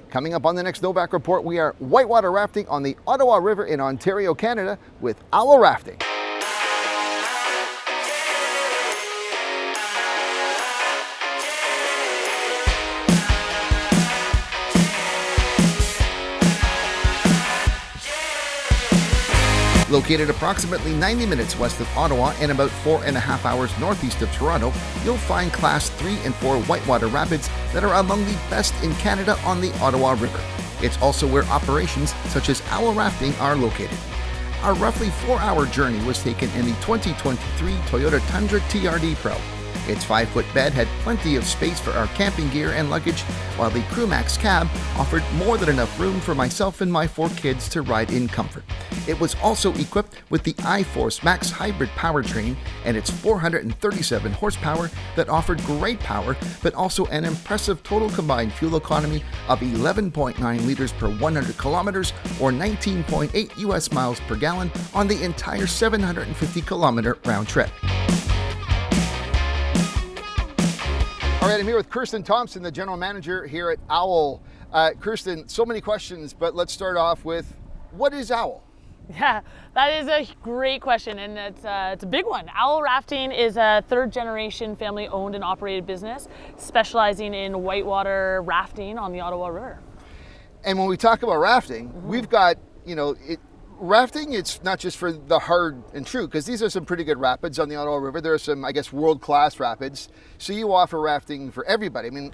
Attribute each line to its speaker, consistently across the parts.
Speaker 1: Coming up on the next Novak Report, we are whitewater rafting on the Ottawa River in Ontario, Canada with Owl Rafting. Located approximately 90 minutes west of Ottawa and about 4.5 hours northeast of Toronto, you'll find Class 3 and 4 whitewater rapids that are among the best in Canada on the Ottawa River. It's also where operations such as Owl Rafting are located. Our roughly 4-hour journey was taken in the 2023 Toyota Tundra TRD Pro. Its 5-foot bed had plenty of space for our camping gear and luggage, while the CrewMax cab offered more than enough room for myself and my 4 kids to ride in comfort. It was also equipped with the iForce Max hybrid powertrain and its 437 horsepower that offered great power, but also an impressive total combined fuel economy of 11.9 liters per 100 kilometers or 19.8 US miles per gallon on the entire 750-kilometer round trip. All right, I'm here with Kirsten Thompson, the general manager here at Owl. Kirsten, so many questions, but let's start off with, what is Owl?
Speaker 2: Yeah, that is a great question, and it's a big one. Owl Rafting is a third-generation family-owned and operated business specializing in whitewater rafting on the Ottawa River.
Speaker 1: And when we talk about rafting, we've got, rafting, it's not just for the hard and true, because these are some pretty good rapids on the Ottawa River. There are some, I guess, world-class rapids. So you offer rafting for everybody. I mean,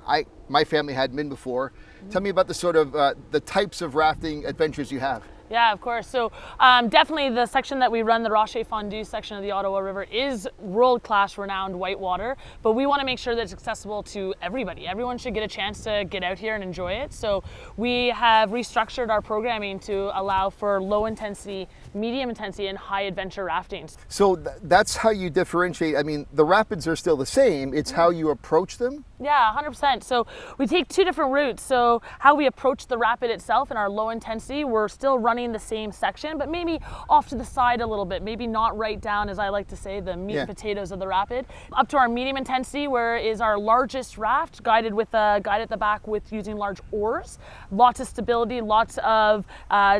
Speaker 1: my family hadn't been before. Tell me about the sort of, the types of rafting adventures you have.
Speaker 2: Yeah, of course. So definitely the section that we run, the Rocher Fondue section of the Ottawa River, is world-class renowned whitewater, but we want to make sure that it's accessible to everybody. Everyone should get a chance to get out here and enjoy it. So we have restructured our programming to allow for low intensity, medium intensity, and high adventure raftings.
Speaker 1: So that's how you differentiate. I mean, the rapids are still the same. It's how you approach them?
Speaker 2: Yeah, 100%. So we take 2 different routes. So how we approach the rapid itself in our low intensity, we're still running the same section, but maybe off to the side a little bit, maybe not right down, as I like to say, the meat and potatoes of the rapid. Up to our medium intensity, where is our largest raft, guided with a guide at the back with using large oars. Lots of stability, lots of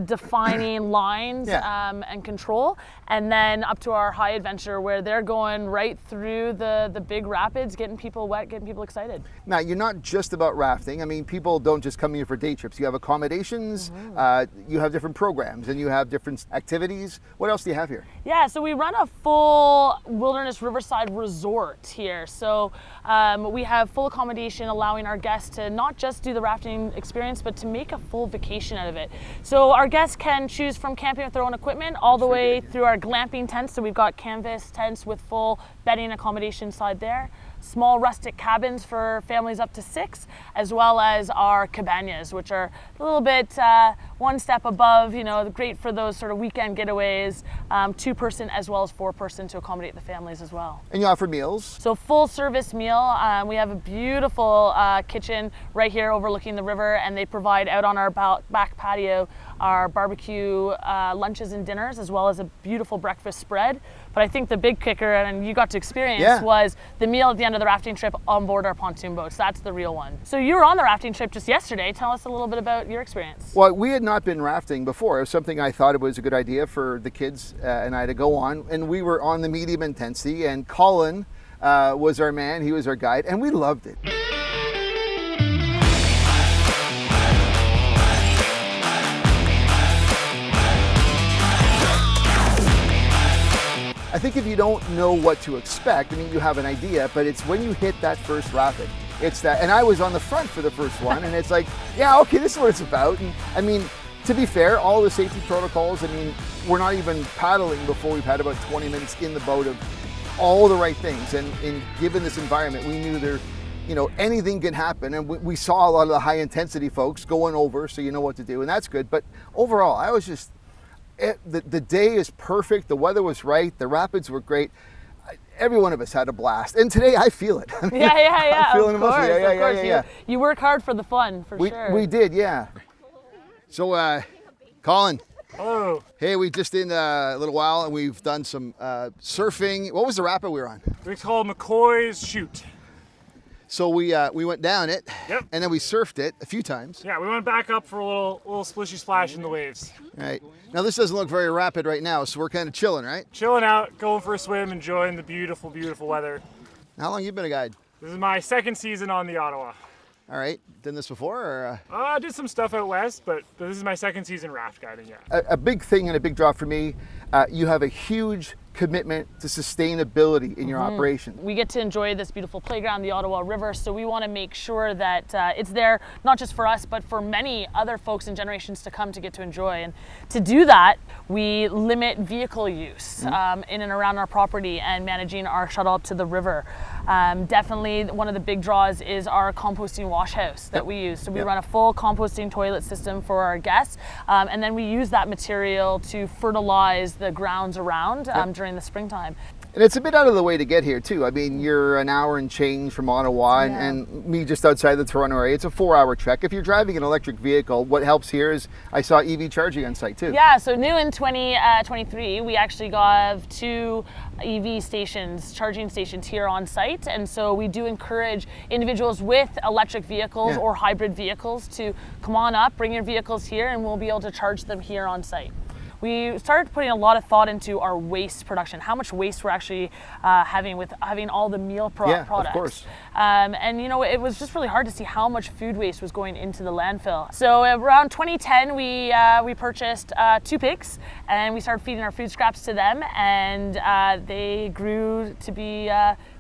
Speaker 2: defining lines and control. And then up to our high adventure, where they're going right through the big rapids, getting people wet, getting people excited.
Speaker 1: Now, you're not just about rafting. I mean, people don't just come here for day trips. You have accommodations, you have different programs, and you have different activities. What else do you have here?
Speaker 2: Yeah, so we run a full wilderness riverside resort here. So we have full accommodation, allowing our guests to not just do the rafting experience, but to make a full vacation out of it. So our guests can choose from camping with their own equipment all the way through our glamping tents. So we've got canvas tents with full bedding accommodation inside there. Small rustic cabins for families up to 6, as well as our cabanas, which are a little bit one step above, great for those sort of weekend getaways, 2-person as well as 4-person to accommodate the families as well.
Speaker 1: And you offer meals?
Speaker 2: So full service meal. We have a beautiful kitchen right here overlooking the river, and they provide out on our back patio our barbecue lunches and dinners, as well as a beautiful breakfast spread. But I think the big kicker, and you got to experience, was the meal at the end of the rafting trip on board our pontoon boats. That's the real one. So you were on the rafting trip just yesterday. Tell us a little bit about your experience.
Speaker 1: Well, we had not been rafting before. It was something I thought it was a good idea for the kids and I to go on. And we were on the medium intensity, and Colin was our man. He was our guide, and we loved it. I think if you don't know what to expect, I mean, you have an idea, but it's when you hit that first rapid. It's that, and I was on the front for the first one, and it's like, yeah, okay, this is what it's about. And I mean, to be fair, all the safety protocols, I mean, we're not even paddling before we've had about 20 minutes in the boat of all the right things. And given this environment, we knew there, anything can happen. And we saw a lot of the high intensity folks going over, so you know what to do, and that's good. But overall, I was just, the day is perfect. The weather was right. The rapids were great. Every one of us had a blast. And today I feel it. I mean,
Speaker 2: yeah.
Speaker 1: I'm feeling emotional. Yeah.
Speaker 2: You work hard for the fun, for sure.
Speaker 1: We did, yeah. So, Colin.
Speaker 3: Hello.
Speaker 1: Hey, we just in a little while, and we've done some surfing. What was the rapid we were on?
Speaker 3: It's called McCoy's Chute.
Speaker 1: So we went down it,
Speaker 3: Yep.
Speaker 1: and then we surfed it a few times.
Speaker 3: Yeah, we went back up for a little splishy splash in the waves.
Speaker 1: Right. Now this doesn't look very rapid right now, so we're kind of chilling, right?
Speaker 3: Chilling out, going for a swim, enjoying the beautiful, beautiful weather.
Speaker 1: How long you been a guide?
Speaker 3: This is my second season on the Ottawa.
Speaker 1: All right. Done this before, or?
Speaker 3: I did some stuff out west, but this is my second season raft guiding, yeah.
Speaker 1: A big thing and a big draw for me, you have a huge commitment to sustainability in your operation.
Speaker 2: We get to enjoy this beautiful playground, the Ottawa River, so we want to make sure that it's there not just for us, but for many other folks and generations to come to get to enjoy. And to do that, we limit vehicle use in and around our property and managing our shuttle up to the river. Definitely one of the big draws is our composting wash house that we use. So we run a full composting toilet system for our guests, and then we use that material to fertilize the grounds around during the springtime.
Speaker 1: And it's a bit out of the way to get here too. I mean, you're an hour and change from Ottawa, and me just outside the Toronto area. It's a 4-hour trek. If you're driving an electric vehicle, what helps here is I saw EV charging on site too.
Speaker 2: Yeah, so new in 2023, we actually got 2 EV stations, charging stations here on site. And so we do encourage individuals with electric vehicles or hybrid vehicles to come on up, bring your vehicles here, and we'll be able to charge them here on site. We started putting a lot of thought into our waste production, how much waste we're actually having with having all the meal products.
Speaker 1: Of course.
Speaker 2: And you know, it was just really hard to see how much food waste was going into the landfill. So around 2010, we purchased 2 pigs, and we started feeding our food scraps to them, and they grew to be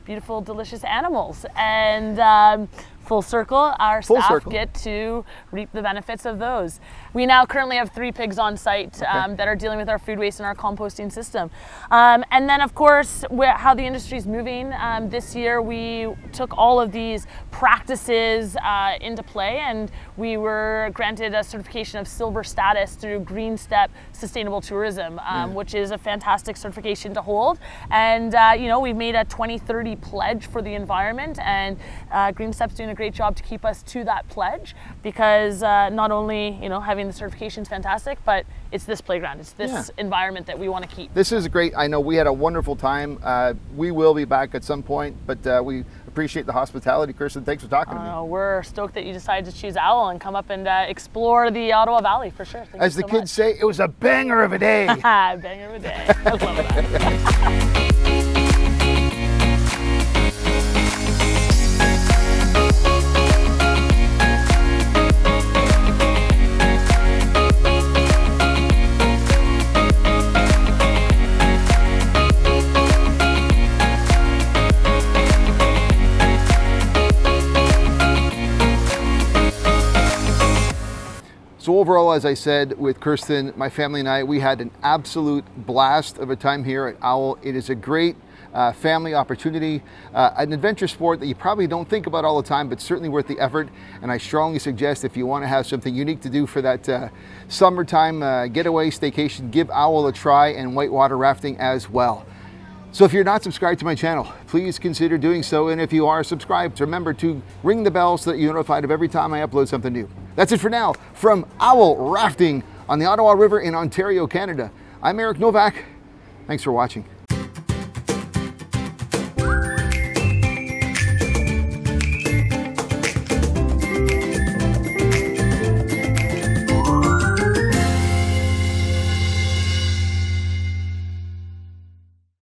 Speaker 2: beautiful, delicious animals. And full circle, our staff get to reap the benefits of those. We now currently have 3 pigs on site that are dealing with our food waste and our composting system. And then of course, how the industry is moving, this year we took all of these practices into play, and we were granted a certification of silver status through Greenstep Sustainable Tourism, which is a fantastic certification to hold. And you know, we've made a 2030 pledge for the environment, and Greenstep's doing a great job to keep us to that pledge, because not only, you know, having the certification is fantastic, but it's this playground, it's this environment that we want to keep.
Speaker 1: This is great. I know we had a wonderful time. We will be back at some point, but we appreciate the hospitality. Kirsten, thanks for talking to me.
Speaker 2: We're stoked that you decided to choose Owl and come up and explore the Ottawa Valley for sure. Thank
Speaker 1: As
Speaker 2: you
Speaker 1: the
Speaker 2: so
Speaker 1: kids
Speaker 2: much.
Speaker 1: say, it was a banger of a day.
Speaker 2: Banger of a day. I love that.
Speaker 1: So overall, as I said, with Kirsten, my family and I, we had an absolute blast of a time here at Owl. It is a great family opportunity, an adventure sport that you probably don't think about all the time, but certainly worth the effort. And I strongly suggest, if you want to have something unique to do for that summertime getaway staycation, give Owl a try, and whitewater rafting as well. So if you're not subscribed to my channel, please consider doing so. And if you are subscribed, remember to ring the bell so that you're notified of every time I upload something new. That's it for now from Owl Rafting on the Ottawa River in Ontario, Canada. I'm Eric Novak. Thanks for watching.